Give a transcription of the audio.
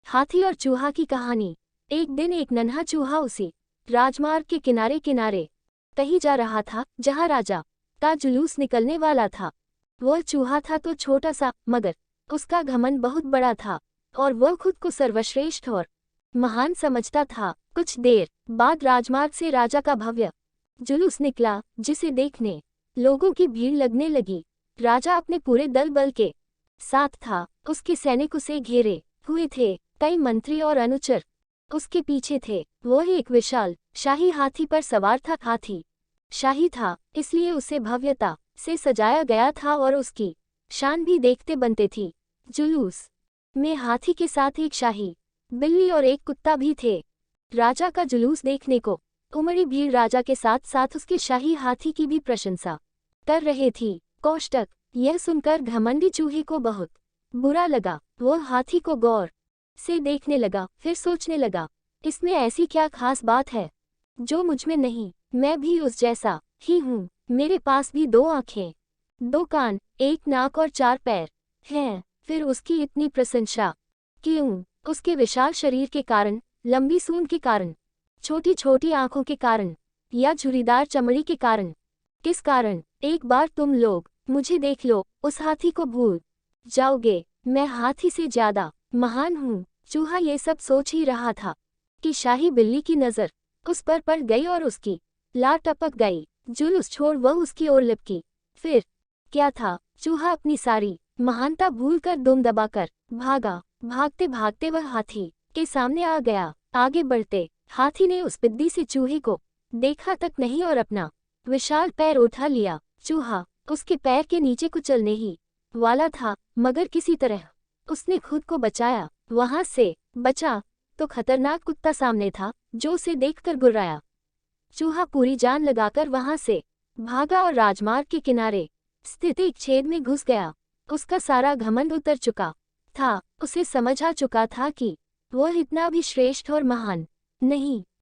हाथी और चूहा की कहानी। एक दिन एक नन्हा चूहा उसी राजमार्ग के किनारे किनारे कहीं जा रहा था जहां राजा का जुलूस निकलने वाला था। वह चूहा था तो छोटा सा, मगर उसका घमंड बहुत बड़ा था और वह खुद को सर्वश्रेष्ठ और महान समझता था। कुछ देर बाद राजमार्ग से राजा का भव्य जुलूस निकला, जिसे देखने लोगों की भीड़ लगने लगी। राजा अपने पूरे दल बल के साथ था। उसके सैनिक उसे घेरे हुए थे, कई मंत्री और अनुचर उसके पीछे थे। वह एक विशाल शाही हाथी पर सवार था। हाथी शाही था, इसलिए उसे भव्यता से सजाया गया था और उसकी शान भी देखते बनते थी। जुलूस में हाथी के साथ एक शाही बिल्ली और एक कुत्ता भी थे। राजा का जुलूस देखने को उमड़ी भीड़ राजा के साथ साथ उसके शाही हाथी की भी प्रशंसा कर रहे थी। कोष्टक यह सुनकर घमंडी चूहे को बहुत बुरा लगा। वह हाथी को गौर से देखने लगा, फिर सोचने लगा, इसमें ऐसी क्या खास बात है जो मुझमें नहीं। मैं भी उस जैसा ही हूँ। मेरे पास भी 2 आँखें, 2 कान, 1 नाक और 4 पैर हैं। फिर उसकी इतनी प्रशंसा क्यों? उसके विशाल शरीर के कारण, लंबी सूंड के कारण, छोटी छोटी आंखों के कारण, या झुर्रीदार चमड़ी के कारण? किस कारण? एक बार तुम लोग मुझे देख लो, उस हाथी को भूल जाओगे। मैं हाथी से ज्यादा महान हूँ। चूहा ये सब सोच ही रहा था कि शाही बिल्ली की नजर उस पर पड़ गई और उसकी लार टपक गई। जुलूस छोड़ वह उसकी ओर लिपकी। फिर क्या था? चूहा अपनी सारी महानता भूलकर दुम दबाकर भागा। भागते भागते वह हाथी के सामने आ गया। आगे बढ़ते हाथी ने उस पिद्दी से चूहे को देखा तक नहीं और अपना विशाल पैर उठा लिया। चूहा उसके पैर के नीचे कुचलने ही वाला था, मगर किसी तरह उसने खुद को बचाया। वहां से बचा तो खतरनाक कुत्ता सामने था, जो उसे देखकर गुर्राया। चूहा पूरी जान लगाकर वहां से भागा और राजमार्ग के किनारे स्थित एक छेद में घुस गया। उसका सारा घमंड उतर चुका था। उसे समझ आ चुका था कि वह इतना भी श्रेष्ठ और महान नहीं